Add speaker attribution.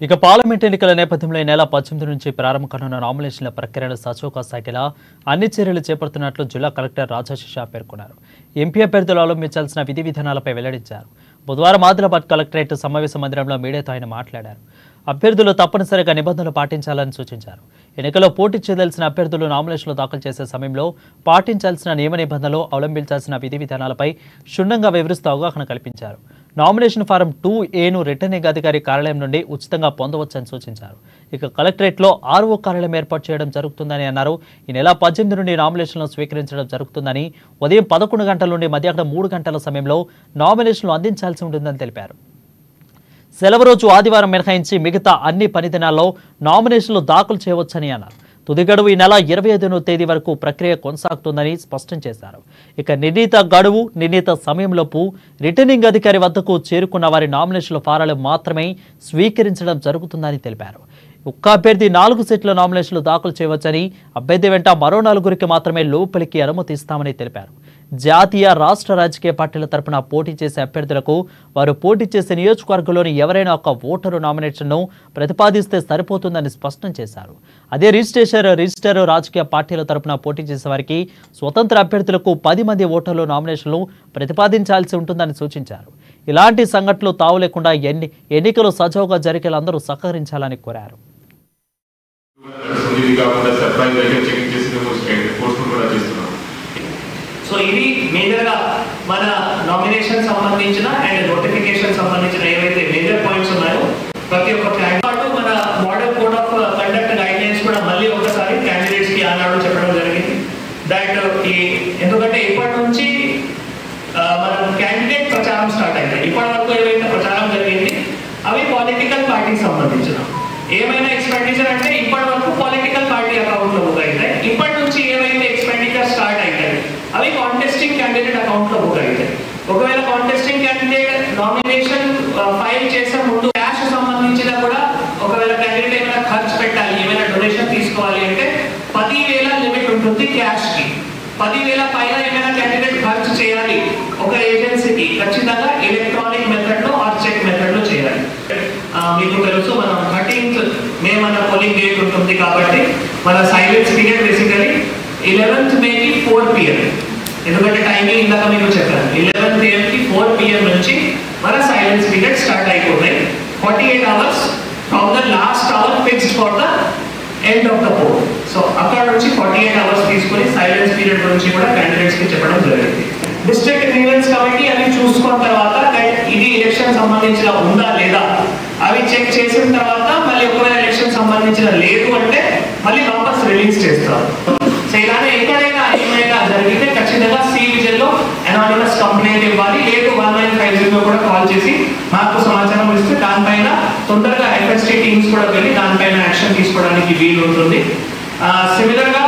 Speaker 1: ఇక పార్లమెంట్ ఎన్నికల నేపథ్యంలో ఈ నెల 18 నుంచి ప్రారంభం కానున్న నామినేషన్ల ప్రక్రియను సజావుగా సాగేలా అన్ని చర్యలు చేపడుతున్నట్లు జిల్లా కలెక్టర్ రాజశేష పేర్కొన్నారు. ఎంపీ అభ్యర్థులు అవలంబించాల్సిన విధి విధానాలపై వెల్లడించారు. బుధవారం ఆదిలాబాద్ కలెక్టరేట్ సమావేశ మందిరంలో మీడియాతో ఆయన మాట్లాడారు. అభ్యర్థులు తప్పనిసరిగా నిబంధనలు పాటించాలని సూచించారు. ఎన్నికల్లో పోటీ చేయదలిసిన అభ్యర్థులు నామినేషన్లు దాఖలు చేసే సమయంలో పాటించాల్సిన నియమ నిబంధనలు, అవలంబించాల్సిన విధి విధానాలపై క్షుణ్ణంగా వివరిస్తూ అవగాహన కల్పించారు. నామినేషన్ ఫారం 2A రిటర్నింగ్ అధికారి కార్యాలయం నుండి ఉచితంగా పొందవచ్చని సూచించారు. ఇక కలెక్టరేట్లో RO కార్యాలయం ఏర్పాటు చేయడం జరుగుతుందని అన్నారు. ఈ నెల 18 నుండి నామినేషన్లు స్వీకరించడం జరుగుతుందని, ఉదయం 11 గంటల నుండి మధ్యాహ్నం 3 గంటల సమయంలో నామినేషన్లు అందించాల్సి ఉంటుందని తెలిపారు. సెలవు రోజు ఆదివారం మినహాయించి మిగతా అన్ని పని దినాల్లో నామినేషన్లు దాఖలు చేయవచ్చని అన్నారు. తుది గడువు ఈ నెల 25వ తేదీ వరకు ప్రక్రియ కొనసాగుతుందని స్పష్టం చేశారు. ఇక నిర్ణీత గడువు, నిర్ణీత సమయంలోపు రిటర్నింగ్ అధికారి వద్దకు చేరుకున్న వారి నామినేషన్ల ఫారాలు మాత్రమే స్వీకరించడం జరుగుతుందని తెలిపారు. ఒక్క అభ్యర్థి 4 సెట్ల నామినేషన్లు దాఖలు చేయవచ్చని, అభ్యర్థి వెంట మరో 4గురికి మాత్రమే లోపలికి అనుమతి ఇస్తామని తెలిపారు. జాతీయ, రాష్ట్ర రాజకీయ పార్టీల తరపున పోటీ చేసే అభ్యర్థులకు వారు పోటీ చేసే నియోజకవర్గంలోని ఎవరైనా ఒక ఓటరు నామినేషన్ను ప్రతిపాదిస్తే సరిపోతుందని స్పష్టం చేశారు. అదే రిజిస్టర్ రాజకీయ పార్టీల తరపున పోటీ చేసే వారికి స్వతంత్ర అభ్యర్థులకు 10 మంది ఓటర్లు నామినేషన్లు ప్రతిపాదించాల్సి ఉంటుందని సూచించారు. ఇలాంటి సంఘటనలు తావు లేకుండా ఎన్నికలు సజావుగా జరిగేలా అందరూ సహకరించాలని కోరారు.
Speaker 2: సో ఇది మేజర్గా మన నామినేషన్ సంబంధించిన అండ్ నోటిఫికేషన్ సంబంధించిన ఏవైతే మేజర్ పాయింట్స్ ఉన్నాయో ప్రతి ఒక్క క్యాండిడేట్ మన model code of conduct guidelines కూడా మళ్ళీ ఒకసారి క్యాండిడేట్స్కి ఆనాడు చెప్పడం జరిగింది. దట్ ఎందుకంటే ఇప్పటి నుంచి మన క్యాండిడేట్ ప్రచారం స్టార్ట్ అయింది. ఇప్పటి వరకు ఏవైతే ప్రచారం జరిగింది అవి పొలిటికల్ పార్టీకి సంబంధించిన ఏమైనా ఎక్స్పెండిచర్ అంటే ఇప్పటి వరకు పొలిటికల్ పార్టీ అకౌంట్లో బుక్ అవుతాయి. ఇప్పటి నుంచి ఏవైతే ఎక్స్పెండిచర్ స్టార్ట్ అవుతాయి అవి కాంటెస్టింగ్ క్యాండిడేట్ అకౌంట్లో బుక్ అవుతాయి. ఒకవేళ కాంటెస్టింగ్ క్యాండిడేట్ నామినేషన్ ఫైల్ చేసే ముందు క్యాష్ సంబంధించిన కూడా ఒకవేళ క్యాండిడేట్ ఏమైనా ఖర్చు పెట్టాలి, ఏమైనా డొనేషన్ తీసుకోవాలి అంటే 10,000 లిమిట్ ఉంటుంది క్యాష్కి. 10,000 పైన ఏమైనా క్యాండిడేట్ ఖర్చు చేయాలి ఒక ఏజెన్సీకి ఖచ్చితంగా ఎలక్ట్రానిక్ మెథడ్లో ఆర్ చెక్ మెథడ్లో చేయాలి. మీకు తెలుసు మనం 13th మే మన పోలింగ్ డేట్ ఉంటుంది కాబట్టి మన silence period basically 11th మేకి 4 PM. ఎందుకంటే టైమింగ్ ఇందాక మీకు చెప్పాను 11th AM కి 4 PM నుంచి మన సైలెన్స్ పీరియడ్ స్టార్ట్ అయిపోతాయి. 48 hours from the last hour fixed for the end of the poll. So అక్కడ నుంచి 48 hours తీసుకొని సైలెన్స్ పీరియడ్ గురించి కూడా క్యాండిడేట్స్కి చెప్పడం జరిగింది. డిస్ట్రిక్ట్ గ్రీవెన్స్ కమిటీ అవి చూసుకున్న తర్వాత ఇది ఎలక్షన్ సంబంధించిన ఉందా లేదా అవి చెక్ చేసిన తర్వాత మళ్ళీ ఒకవేళ ఎలక్షన్ సంబంధించిన లేదు అంటే మళ్ళీ వాపస్ రిలీజ్ చేస్తారు. సో ఇలానే ఎక్కడైనా ఏమైనా జరిగితే ఖచ్చితంగా CVGL అనానిమస్ కంప్లైంట్ ఇవ్వాలి. లేదు 1950 కూడా కాల్ చేసి మాకు సమాచారం ఇస్తే దానిపైన తొందరగా FST టీమ్స్ కూడా వెళ్ళి దానిపైన యాక్షన్ తీసుకోవడానికి వీలు ఉంటుంది. సిమిలర్గా